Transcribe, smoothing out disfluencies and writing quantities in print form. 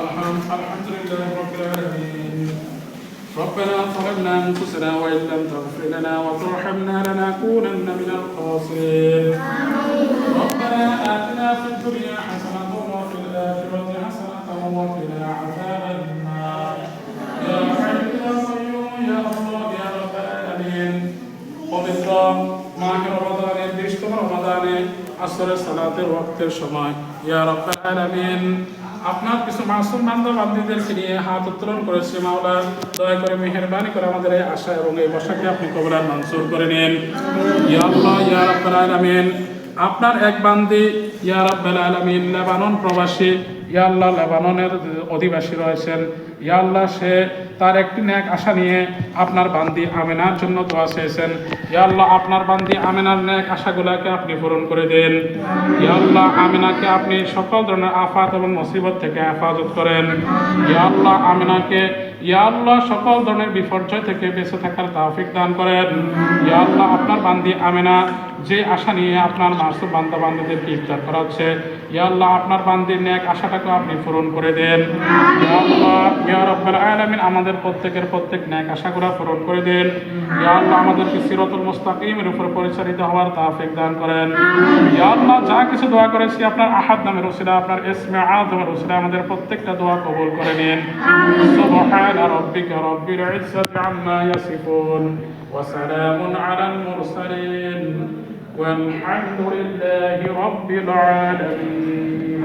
الحمد لله رب العالمين. ربنا ظلمنا أنفسنا وإن لم تغفر لنا وترحمنا لنكونن من الخاسرين. ربنا آتنا في الدنيا حسنة وفي الآخرة حسنة وقنا عذاب النار. يا حي يا قيوم يا الله يا رب العالمين. পবিত্র মাহে রমাদানের 20তম রমাদানে আসরের সালাতের ওয়াক্তের সময় ইয়া রাব্বাল আলামিন আপনার কিছু মাসুম বান্দা বান্দীদেরকে নিয়ে হাত উত্তোলন করেছে মাওলা, দয়া করে মেহেরবানি করে আমাদের এই আশা এবং এই বসাকে আপনি কবুল আর মঞ্জুর করে নিন। ইয়া আল্লাহ ইয়া রাব্বাল আলামিন, আপনার এক বান্দি ইয়া রাব্বাল আলামিন লেবানন প্রবাসী, ইয়া আল্লাহ লেবাননের অধিবাসী রয়েছেন, ইয়া আল্লাহ সে তার একটি নেক আশা নিয়ে আপনার বান্দি আমেনার জন্য দোয়া চেয়েছেন। ইয়া আল্লাহ আপনার বান্দি আমেনার নেক আশাগুলোকে আপনি পূরণ করে দেন। ইয়া আল্লাহ আমেনাকে আপনি সকল ধরনের আফাত এবং মুসিবত থেকে হেফাজত করেন। ইয়া আল্লাহ আমেনাকে ইয়া আল্লাহ সকল ধরনের বিপর্যয় থেকে বেঁচে থাকার তৌফিক দান করেন। ইয়া আল্লাহ আপনার বান্দি আমেনা যে আশা নিয়ে আপনার মাসুম বান্দা বান্দীদেরকে ইফতার করাচ্ছে, ইয়া আল্লাহ আপনার বান্দির নেক আশাটাকে আপনি পূরণ করে দেন। ইয়া আল্লাহ ইয়া রাব্বাল আলামিন আমাদের প্রত্যেকের প্রত্যেক নেক আশাগুলো পূরণ করে দেন। ইয়া আল্লাহ আমাদেরকে সিরাতুল মুস্তাকিমের উপর পরিচালিত হওয়ার তৌফিক দান করেন। ইয়া আল্লাহ যা কিছু দোয়া করেছি আপনার আহাদ নামের উসিলা, আপনার ইসমে আযমের উসিলা আমাদের প্রত্যেকটা দোয়া কবুল করে নিন। সুবহানা রাব্বিকা রাব্বিল ইজ্জাতি আম্মা ইয়াসিফুন ওয়া সালামুন আলাল মুরসালিন والحمد لله رب العالمين.